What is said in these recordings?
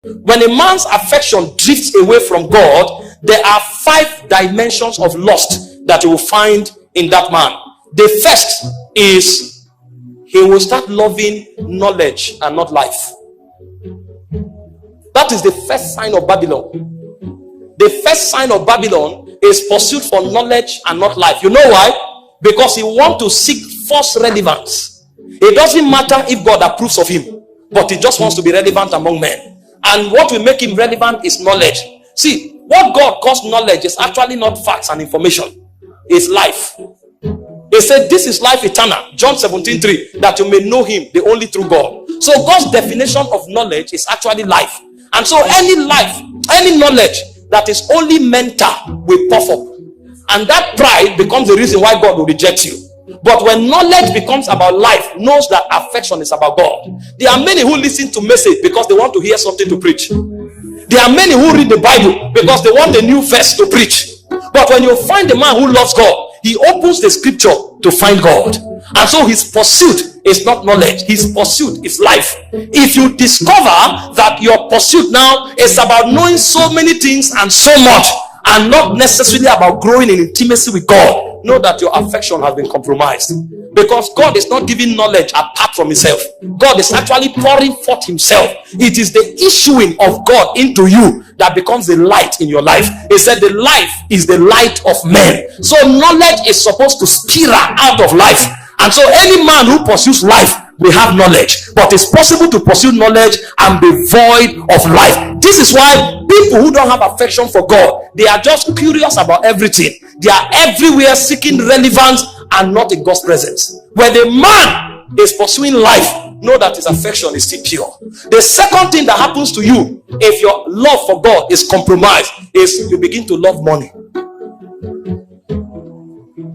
When a man's affection drifts away from God, there are 5 dimensions of lust that you will find in that man. The first is he will start loving knowledge and not life. That is the first sign of Babylon. The first sign of Babylon is pursuit for knowledge and not life. You know why? Because he wants to seek false relevance. It doesn't matter if God approves of him, but he just wants to be relevant among men. And what will make him relevant is knowledge. See, what God calls knowledge is actually not facts and information. It's life. He said, this is life eternal. John 17:3, that you may know him, the only true God. So God's definition of knowledge is actually life. And so any life, any knowledge that is only mental will puff up. And that pride becomes the reason why God will reject you. But when knowledge becomes about life, knows that affection is about God. There are many who listen to message because they want to hear something to preach. There are many who read the Bible because they want a new verse to preach. But when you find a man who loves God, he opens the scripture to find God. And so his pursuit is not knowledge. His pursuit is life. If you discover that your pursuit now is about knowing so many things and so much, and not necessarily about growing in intimacy with God, know that your affection has been compromised. Because God is not giving knowledge apart from himself. God is actually pouring forth himself. It is the issuing of God into you that becomes the light in your life. He said the life is the light of men. So knowledge is supposed to spiral out of life. And so any man who pursues life will have knowledge. But it's possible to pursue knowledge and be void of life. This is why people who don't have affection for God, they are just curious about everything. They are everywhere seeking relevance and not in God's presence. When the man is pursuing life, know that his affection is still pure. The second thing that happens to you if your love for God is compromised is you begin to love money.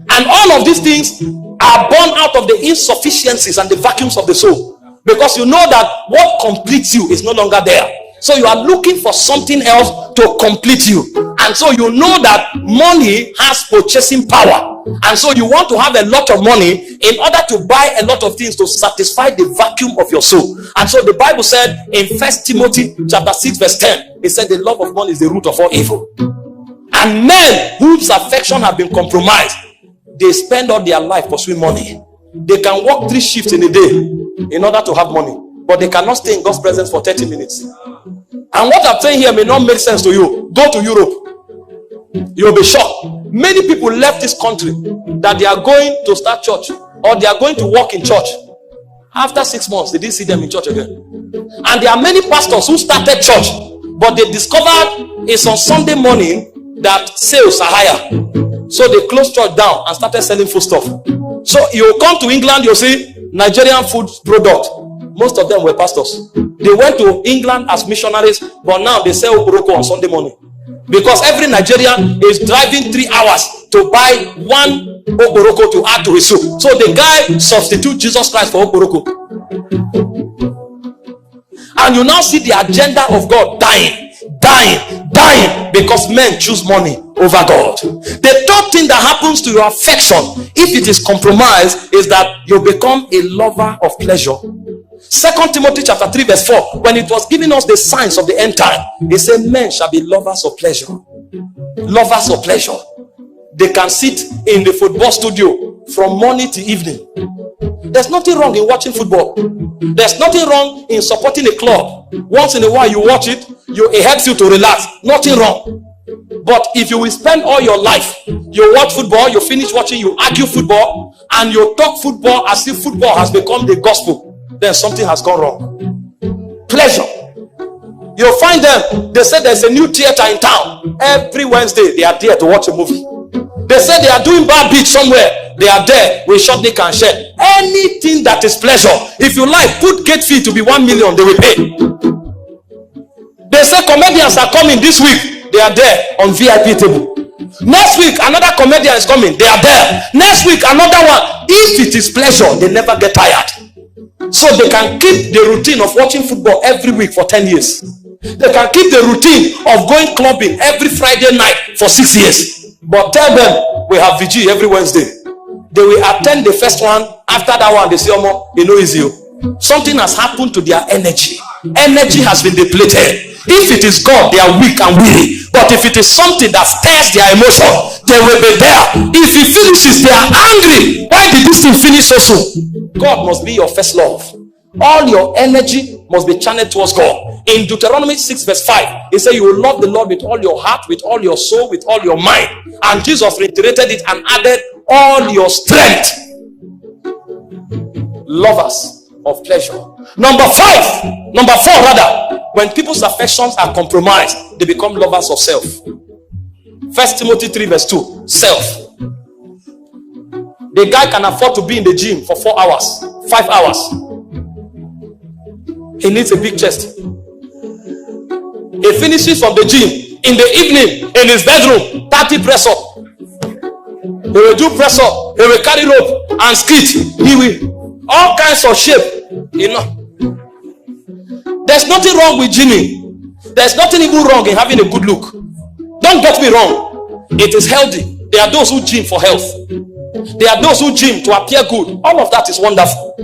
And all of these things are born out of the insufficiencies and the vacuums of the soul. Because you know that what completes you is no longer there. So you are looking for something else to complete you. And so you know that money has purchasing power. And so you want to have a lot of money in order to buy a lot of things to satisfy the vacuum of your soul. And so the Bible said in 1 Timothy chapter 6 verse 10, it said the love of money is the root of all evil. And men whose affection have been compromised, they spend all their life pursuing money. They can work 3 shifts in a day in order to have money, but they cannot stay in God's presence for 30 minutes. And what I'm saying here may not make sense to you. Go to Europe. You'll be shocked. Many people left this country that they are going to start church or they are going to work in church. After 6 months, they didn't see them in church again. And there are many pastors who started church, but they discovered it's on Sunday morning that sales are higher. So they closed church down and started selling food stuff. So you come to England, you'll see Nigerian food product. Most of them were pastors. They went to England as missionaries, but now they sell orokpo on Sunday morning. Because every Nigerian is driving 3 hours to buy one orokpo to add to his soup. So the guy substitutes Jesus Christ for orokpo. And you now see the agenda of God dying because men choose money over God. The third thing that happens to your affection, if it is compromised, is that you become a lover of pleasure. 2 Timothy chapter 3 verse 4, when it was giving us the signs of the end time, it said men shall be lovers of pleasure. Lovers of pleasure. They can sit in the football studio from morning to evening. There's nothing wrong in watching football. There's nothing wrong in supporting a club. Once in a while you watch it, it helps you to relax. Nothing wrong. But if you will spend all your life, you watch football, you finish watching, you argue football, and you talk football as if football has become the gospel, then something has gone wrong. Pleasure. You'll find them, they say there's a new theater in town. Every Wednesday, they are there to watch a movie. They say they are doing bad beat somewhere. They are there with short they can share. Anything that is pleasure. If you like, put gate fee to be 1 million, they will pay. They say comedians are coming this week. They are there on VIP table. Next week, another comedian is coming. They are there. Next week, another one. If it is pleasure, they never get tired. So they can keep the routine of watching football every week for 10 years. They can keep the routine of going clubbing every Friday night for 6 years. But tell them we have VG every Wednesday. They will attend the first one. After that one, they say, "Omo, you know, easy." Something has happened to their energy. Energy has been depleted. If it is God, they are weak and weary. But if it is something that stirs their emotion, they will be there. If it finishes, they are angry. Why did this thing finish so soon? God must be your first love. All your energy must be channeled towards God. In Deuteronomy 6 verse 5, it says you will love the Lord with all your heart, with all your soul, with all your mind. And Jesus reiterated it and added all your strength. Lovers of pleasure. Number 4 rather, when people's affections are compromised, they become lovers of self. 1 Timothy 3 verse 2, self. The guy can afford to be in the gym for 4 hours, 5 hours. He needs a big chest. He finishes from the gym in the evening in his bedroom, 30 press up. He will do press up, he will carry rope and skit. He will all kinds of shape. You know, there's nothing wrong with gymming. There's nothing even wrong in having a good look. Don't get me wrong, it is healthy. There are those who gym for health. There are those who gym to appear good. All of that is wonderful.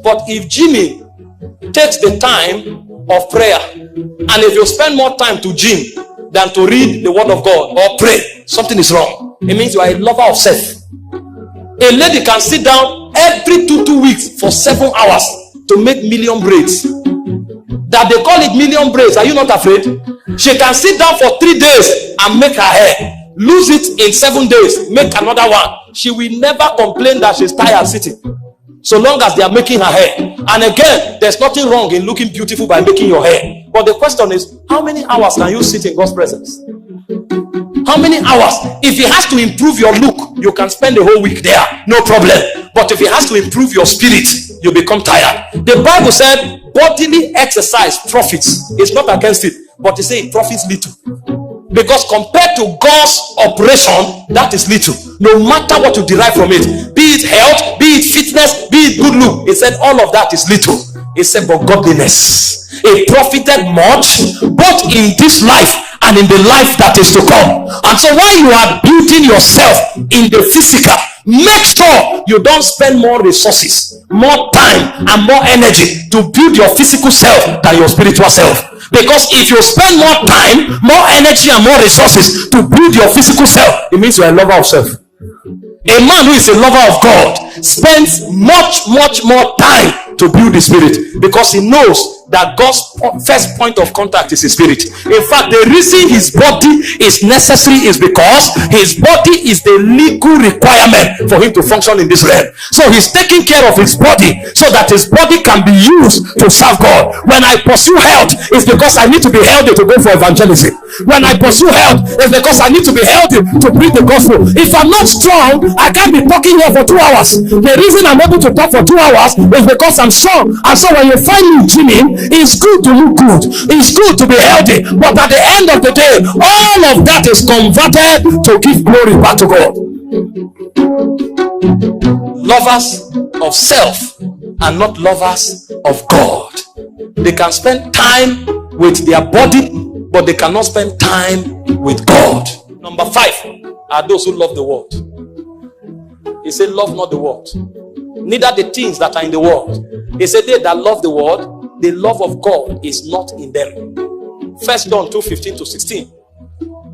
But if gymming takes the time of prayer, and if you spend more time to gym than to read the word of God or pray, something is wrong. It means you are a lover of self. A lady can sit down every 2 weeks for 7 hours to make million braids. That they call it million braids. Are you not afraid? She can sit down for 3 days and make her hair, lose it in 7 days, make another one. She will never complain that she's tired sitting, so long as they are making her hair. And again, there's nothing wrong in looking beautiful by making your hair. But the question is, how many hours can you sit in God's presence? How many hours? If it has to improve your look, you can spend the whole week there, no problem. But if it has to improve your spirit, you become tired. The Bible said bodily exercise profits. It's not against it, but it says it profits little. Because compared to God's operation, that is little. No matter what you derive from it, be it health, be it fitness, be it good look, it said all of that is little. It said, but godliness, it profited much, both in this life and in the life that is to come. And so while you are building yourself in the physical, make sure you don't spend more resources, more time, and more energy to build your physical self than your spiritual self. Because if you spend more time, more energy, and more resources to build your physical self, it means you're a lover of self. A man who is a lover of God spends much more time to build the spirit, because he knows that God's first point of contact is his spirit. In fact, the reason his body is necessary is because his body is the legal requirement for him to function in this realm. So he's taking care of his body so that his body can be used to serve God. When I pursue health, it's because I need to be healthy to go for evangelism. When I pursue health, it's because I need to be healthy to preach the gospel. If I'm not strong, I can't be talking here for 2 hours. The reason I'm able to talk for 2 hours is because I'm strong. And so when you find me gymming, it's good to look good, it's good to be healthy, but at the end of the day, all of that is converted to give glory back to God. Lovers of self and not lovers of God. They can spend time with their body, but they cannot spend time with God. Number 5 are those who love the world. He said, love not the world, neither the things that are in the world. He said, they that love the world, the love of God is not in them. 1 John 2:15-16.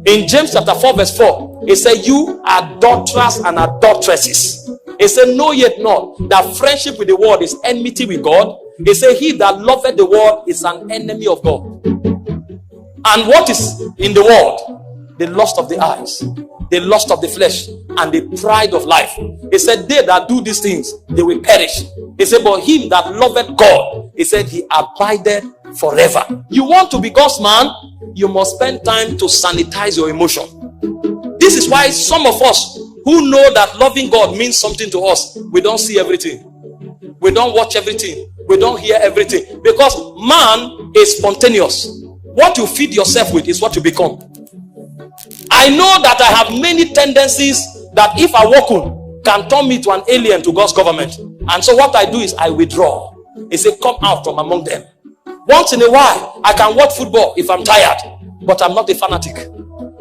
In James chapter 4 verse 4, it said, you adulterers and adulteresses. It said, know yet not that friendship with the world is enmity with God. It said, he that loveth the world is an enemy of God. And what is in the world? The lust of the eyes, the lust of the flesh, and the pride of life. He said, they that do these things, they will perish. He said, but him that loveth God, he said, he abideth forever. You want to be God's man, you must spend time to sanitize your emotion. This is why some of us who know that loving God means something to us, we don't see everything, we don't watch everything, we don't hear everything, because man is spontaneous. What you feed yourself with is what you become. I know that I have many tendencies that if I walk on can turn me to an alien to God's government. And so what I do is I withdraw. He said, come out from among them. Once in a while, I can watch football if I'm tired, but I'm not a fanatic.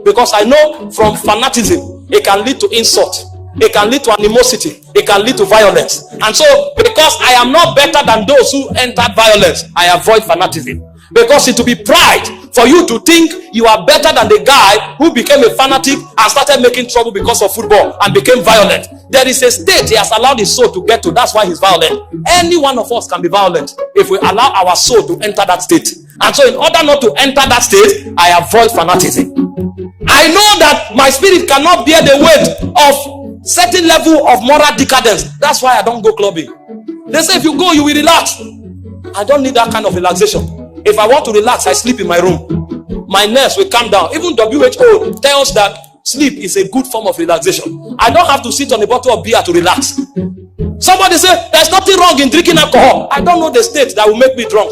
Because I know from fanaticism, it can lead to insult. it can lead to animosity, it can lead to violence. And so, because I am not better than those who entered violence, I avoid fanaticism. Because it will be pride for you to think you are better than the guy who became a fanatic and started making trouble because of football and became violent. There is a state he has allowed his soul to get to. That's why he's violent. Any one of us can be violent if we allow our soul to enter that state. And so in order not to enter that state, I avoid fanaticism. I know that my spirit cannot bear the weight of certain level of moral decadence. That's why I don't go clubbing. They say if you go, you will relax. I don't need that kind of relaxation. If I want to relax, I sleep in my room. My nerves will calm down. Even WHO tells that sleep is a good form of relaxation. I don't have to sit on a bottle of beer to relax. Somebody say there's nothing wrong in drinking alcohol. I don't know the state that will make me drunk.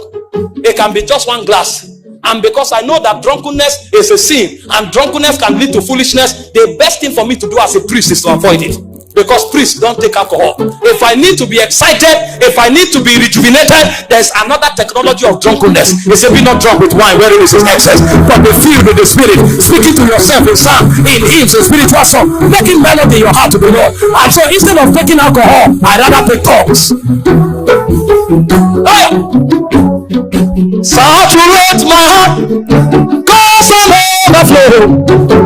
It can be just one glass. And because I know that drunkenness is a sin and drunkenness can lead to foolishness, the best thing for me to do as a priest is to avoid it. Because priests don't take alcohol. If I need to be excited, if I need to be rejuvenated, there's another technology of drunkenness. They say be not drunk with wine wherein is excess, but be filled with the Spirit, speaking to yourself in psalm, in hymns, in spiritual song, making melody in your heart to the Lord. And so instead of taking alcohol, I rather take tongues. Saturate my heart, cause I'm overflow.